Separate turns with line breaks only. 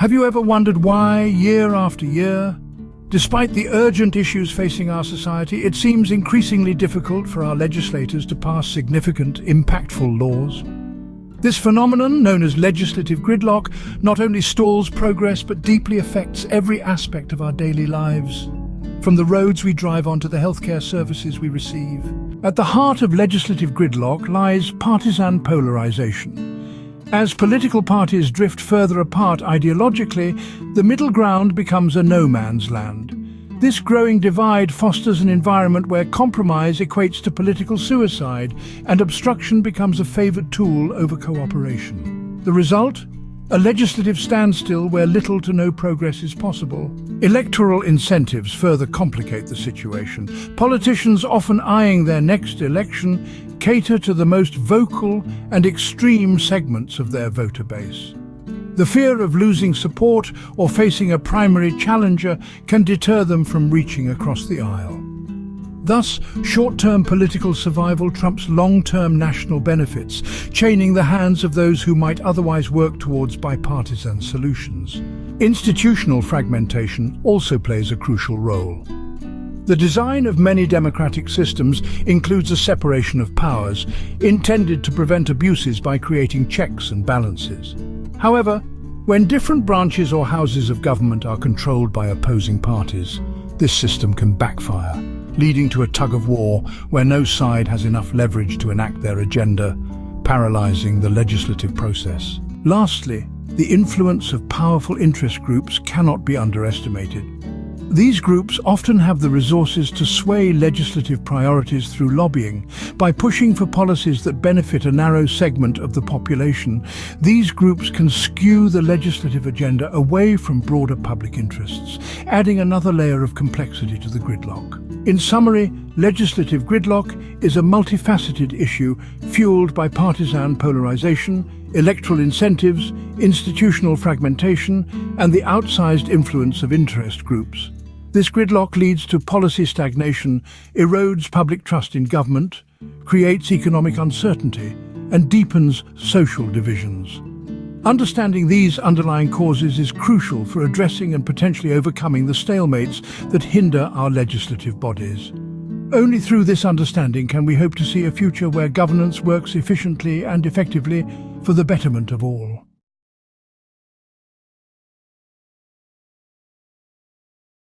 Have you ever wondered why, year after year, despite the urgent issues facing our society, it seems increasingly difficult for our legislators to pass significant, impactful laws? This phenomenon, known as legislative gridlock, not only stalls progress but deeply affects every aspect of our daily lives, from the roads we drive on to the healthcare services we receive. At the heart of legislative gridlock lies partisan polarization. As political parties drift further apart ideologically, the middle ground becomes a no-man's land. This growing divide fosters an environment where compromise equates to political suicide and obstruction becomes a favored tool over cooperation. The result? A legislative standstill where little to no progress is possible. Electoral incentives further complicate the situation. Politicians, often eyeing their next election, cater to the most vocal and extreme segments of their voter base. The fear of losing support or facing a primary challenger can deter them from reaching across the aisle. Thus, short-term political survival trumps long-term national benefits, chaining the hands of those who might otherwise work towards bipartisan solutions. Institutional fragmentation also plays a crucial role. The design of many democratic systems includes a separation of powers, intended to prevent abuses by creating checks and balances. However, when different branches or houses of government are controlled by opposing parties, this system can backfire, leading to a tug-of-war where no side has enough leverage to enact their agenda, paralyzing the legislative process. Lastly, the influence of powerful interest groups cannot be underestimated. These groups often have the resources to sway legislative priorities through lobbying. By pushing for policies that benefit a narrow segment of the population, these groups can skew the legislative agenda away from broader public interests, adding another layer of complexity to the gridlock. In summary, legislative gridlock is a multifaceted issue fueled by partisan polarization, electoral incentives, institutional fragmentation, and the outsized influence of interest groups. This gridlock leads to policy stagnation, erodes public trust in government, creates economic uncertainty, and deepens social divisions. Understanding these underlying causes is crucial for addressing and potentially overcoming the stalemates that hinder our legislative bodies. Only through this understanding can we hope to see a future where governance works efficiently and effectively for the betterment of all.